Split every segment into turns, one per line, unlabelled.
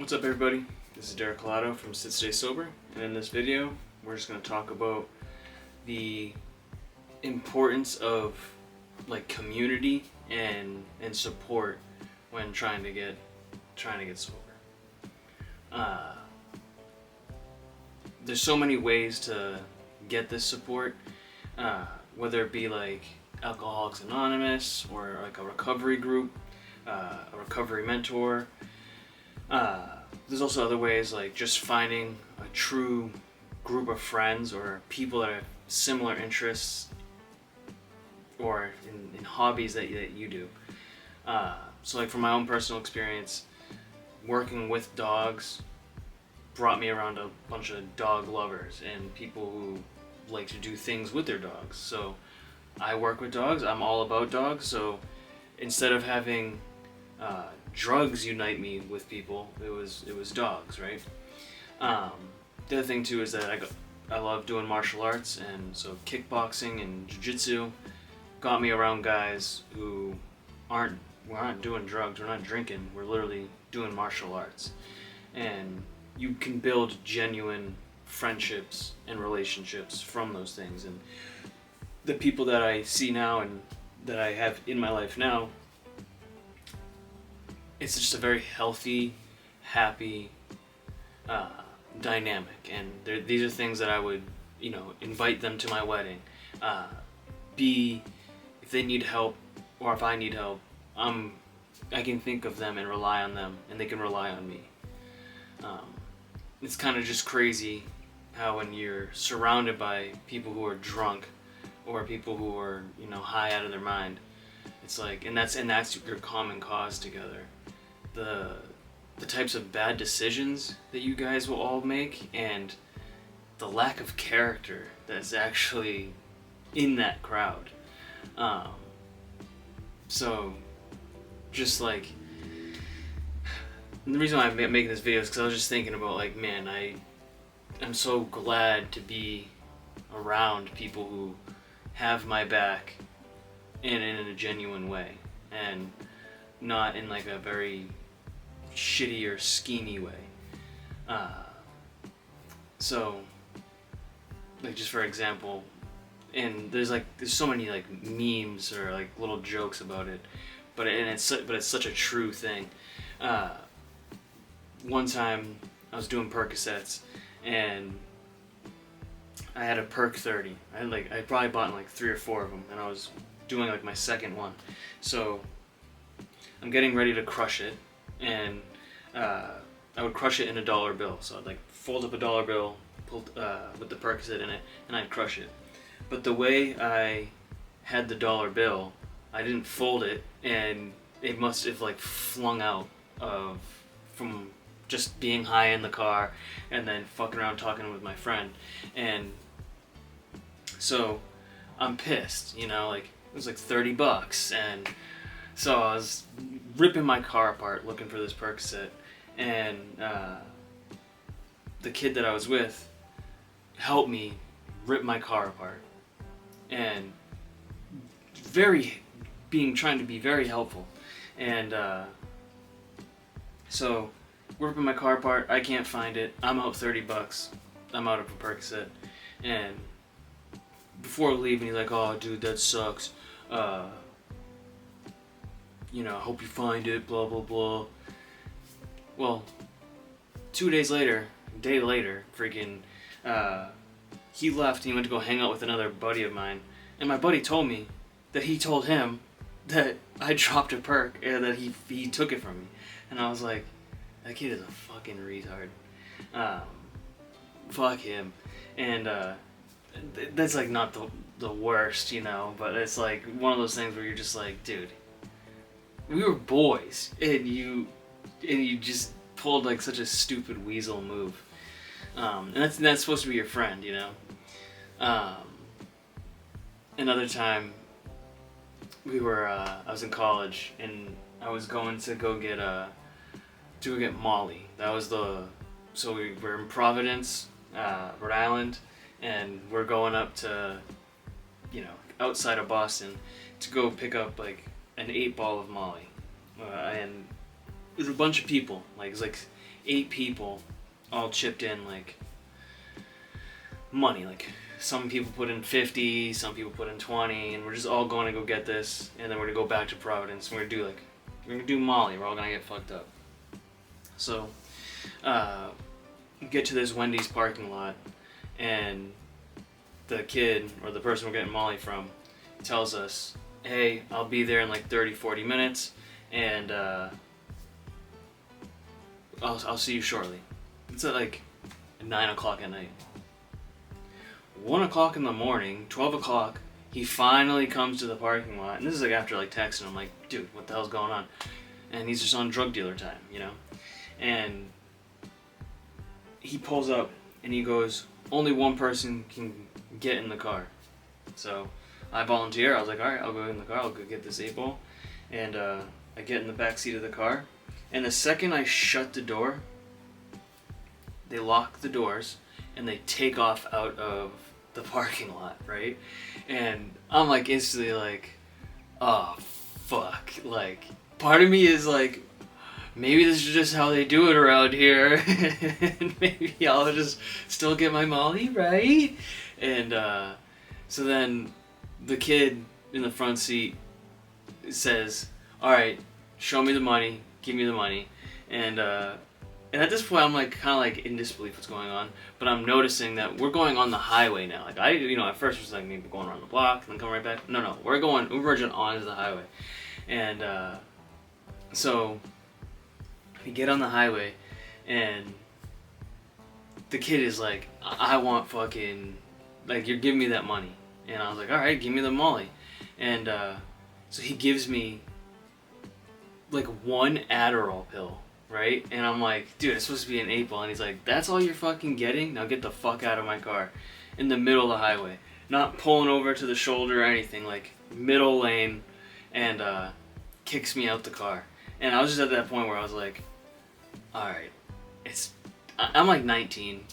What's up, everybody? This is Derek Collado from Sit Stay Sober, and in this video we're just going to talk about the importance of community and support when trying to get sober. There's so many ways to get this support, whether it be like Alcoholics Anonymous or like a recovery group, a recovery mentor. There's also other ways, like just finding a true group of friends or people that have similar interests or in hobbies that you do. So like from my own personal experience, working with dogs brought me around a bunch of dog lovers and people who like to do things with their dogs. So I work with dogs, I'm all about dogs, so instead of having drugs unite me with people, it was dogs, right? The other thing too is that I love doing martial arts, and so kickboxing and jiu-jitsu got me around guys who we're not doing drugs, we're not drinking, we're literally doing martial arts. And you can build genuine friendships and relationships from those things. And the people that I see now and that I have in my life now, it's just a very healthy, happy dynamic. And these are things that I would, invite them to my wedding. If they need help or if I need help, I can think of them and rely on them, and they can rely on me. It's kind of just crazy how when you're surrounded by people who are drunk or people who are, high out of their mind, it's like, and that's your common cause together. The types of bad decisions that you guys will all make, and the lack of character that's actually in that crowd. So just like, the reason why I'm making this video is because I was just thinking about I'm so glad to be around people who have my back and in a genuine way, and not in like a very shitty or schemy way. So like, just for example, and there's so many like memes or like little jokes about it, but it's such a true thing. One time I was doing Percocets, and I had a Perc 30. I probably bought like 3 or 4 of them, and I was doing like my second one. So I'm getting ready to crush it, and I would crush it in a dollar bill. So I'd like fold up a dollar bill, with the Percocet in it, and I'd crush it. But the way I had the dollar bill, I didn't fold it, and it must have like flung out from just being high in the car and then fucking around talking with my friend. And so I'm pissed, it was like $30, and so I was ripping my car apart looking for this Percocet, and the kid that I was with helped me rip my car apart, and trying to be very helpful. And so we're ripping my car apart, I can't find it, I'm out $30, I'm out of a Percocet, and before leaving he's like, "Oh dude, that sucks, I hope you find it, blah blah blah." Well, 2 days later, a day later, freaking he left and he went to go hang out with another buddy of mine, and my buddy told me that he told him that I dropped a perk and that he took it from me. And I was like, that kid is a fucking retard. Fuck him. And that's like not the worst, but it's like one of those things where you're just like, dude, we were boys, and you just pulled like such a stupid weasel move. And that's supposed to be your friend, Another time, I was in college, and I was going to go get Molly. So we were in Providence, Rhode Island, and we're going up to, outside of Boston to go pick up like an 8-ball of Molly. And there's a bunch of people, like it's like 8 people all chipped in like money. Like some people put in 50, some people put in 20, and we're just all going to go get this, and then we're gonna go back to Providence. And we're gonna do Molly. We're all gonna get fucked up. So, get to this Wendy's parking lot, and the kid or the person we're getting Molly from tells us, "Hey, I'll be there in like 30, 40 minutes, and I'll see you shortly." It's at like 9 o'clock at night. 1 o'clock in the morning, 12 o'clock, he finally comes to the parking lot. And this is like after like texting him, like, dude, what the hell's going on? And he's just on drug dealer time, you know? And he pulls up and he goes, only one person can get in the car. So I volunteer. I was like, all right, I'll go in the car. I'll go get this 8-ball. And I get in the back seat of the car. And the second I shut the door, they lock the doors and they take off out of the parking lot, right? And I'm like instantly like, oh fuck. Like, part of me is like, maybe this is just how they do it around here. And maybe I'll just still get my Molly, right? And so then the kid in the front seat says, all right, show me the money, give me the money. And at this point I'm like kind of like in disbelief what's going on, but I'm noticing that we're going on the highway now. Like at first it was like maybe going around the block and then come right back. No, we're merging onto the highway. And so we get on the highway and the kid is like, I want fucking, like, you're giving me that money. And I was like, all right, give me the Molly. And so he gives me like 1 Adderall pill, right? And I'm like, dude, it's supposed to be an 8-ball. And he's like, that's all you're fucking getting? Now get the fuck out of my car. In the middle of the highway. Not pulling over to the shoulder or anything. Like, middle lane. And kicks me out the car. And I was just at that point where I was like, alright, I'm like 19.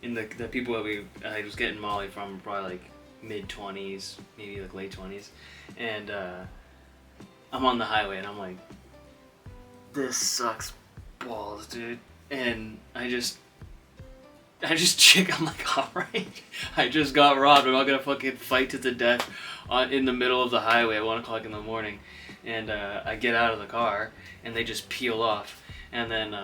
And the people that I was getting Molly from were probably like mid-20s, maybe like late 20s. And I'm on the highway and I'm like, this sucks balls, dude. And I just I'm like, alright, I just got robbed. I'm not gonna fucking fight to the death in the middle of the highway at 1 o'clock in the morning. And I get out of the car and they just peel off. And then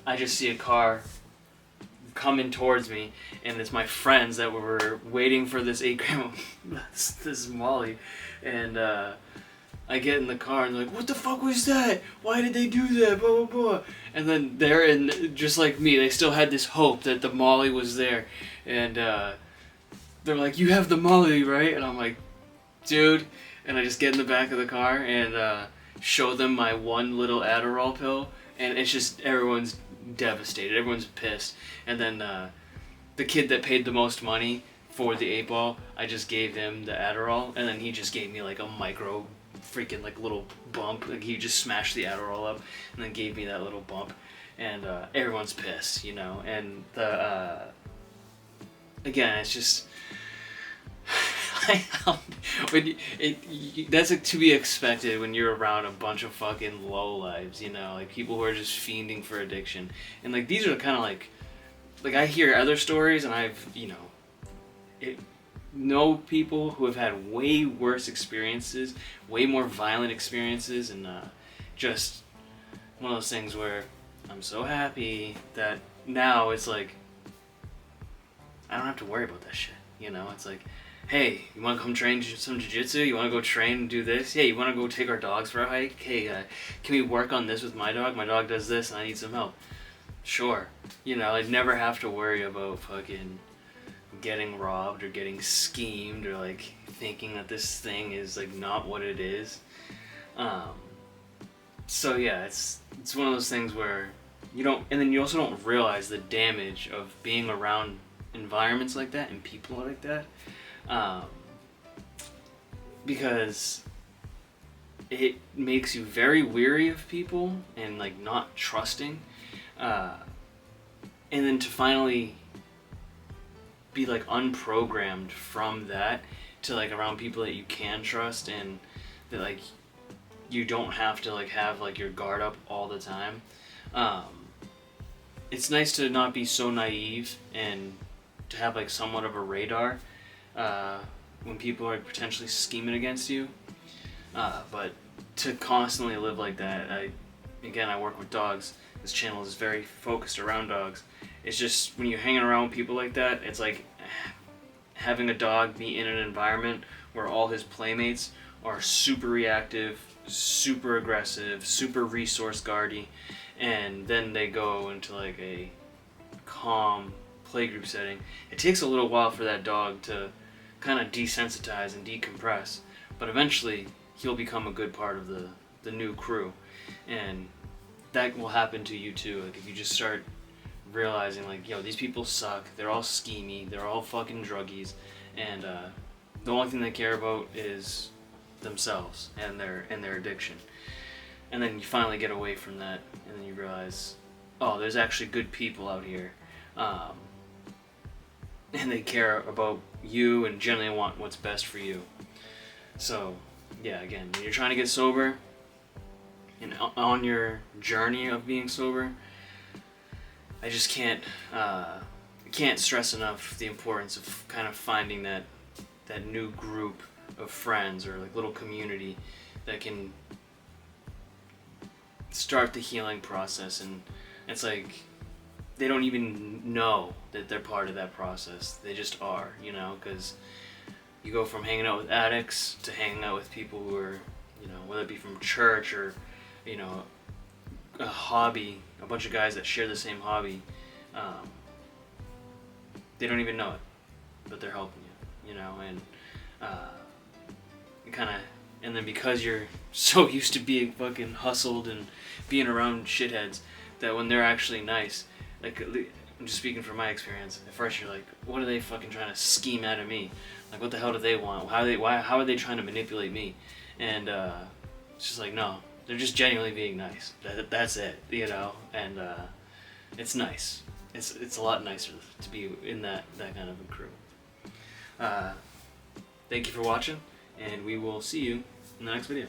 I just see a car coming towards me, and it's my friends that were waiting for this 8 gram this Molly. And I get in the car and they're like, what the fuck was that? Why did they do that? Blah, blah, blah. And then they're in, just like me, they still had this hope that the Molly was there. And they're like, you have the Molly, right? And I'm like, dude. And I just get in the back of the car and show them my 1 little Adderall pill. And it's just, everyone's devastated. Everyone's pissed. And then the kid that paid the most money for the 8-ball, I just gave him the Adderall. And then he just gave me like a micro freaking like little bump. Like he just smashed the Adderall up and then gave me that little bump. And everyone's pissed, you know. And again, it's just that's to be expected when you're around a bunch of fucking lowlives, you know, like people who are just fiending for addiction. And like these are kind of like I hear other stories and I've, you know, know people who have had way worse experiences, way more violent experiences, and just one of those things where I'm so happy that now it's like I don't have to worry about that shit, you know. It's like, hey, you want to come train some jiu-jitsu? You want to go train and do this? Hey, you want to go take our dogs for a hike? Hey, can we work on this with my dog? My dog does this and I need some help. Sure. You know, I'd never have to worry about fucking getting robbed or getting schemed or like thinking that this thing is like not what it is. So yeah, it's one of those things where you don't, and then you also don't realize the damage of being around environments like that and people like that. Because it makes you very weary of people and like not trusting, and then to finally be like unprogrammed from that to like around people that you can trust and that like you don't have to like have like your guard up all the time. it's nice to not be so naive and to have like somewhat of a radar when people are potentially scheming against you. But to constantly live like that, I work with dogs. This channel is very focused around dogs. It's just when you're hanging around people like that, it's like having a dog be in an environment where all his playmates are super reactive, super aggressive, super resource guardy, and then they go into like a calm playgroup setting. It takes a little while for that dog to kind of desensitize and decompress, but eventually he'll become a good part of the new crew, and that will happen to you too. Like if you just start realizing like, yo, these people suck, they're all schemy, they're all fucking druggies, and the only thing they care about is themselves and their addiction. And then you finally get away from that, and then you realize, oh, there's actually good people out here, and they care about you and generally want what's best for you. So yeah, again, when you're trying to get sober and on your journey of being sober, I just can't stress enough the importance of kind of finding that new group of friends or like little community that can start the healing process. And it's like they don't even know that they're part of that process. They just are, you know, because you go from hanging out with addicts to hanging out with people who are, you know, whether it be from church or, you know, a hobby, a bunch of guys that share the same hobby. They don't even know it, but they're helping you, you know, and and then because you're so used to being fucking hustled and being around shitheads, that when they're actually nice, like, I'm just speaking from my experience, at first you're like, what are they fucking trying to scheme out of me? Like, what the hell do they want? How are they trying to manipulate me? And it's just like, no, they're just genuinely being nice. That's it, you know. And it's nice. It's a lot nicer to be in that kind of a crew. Thank you for watching, and we will see you in the next video.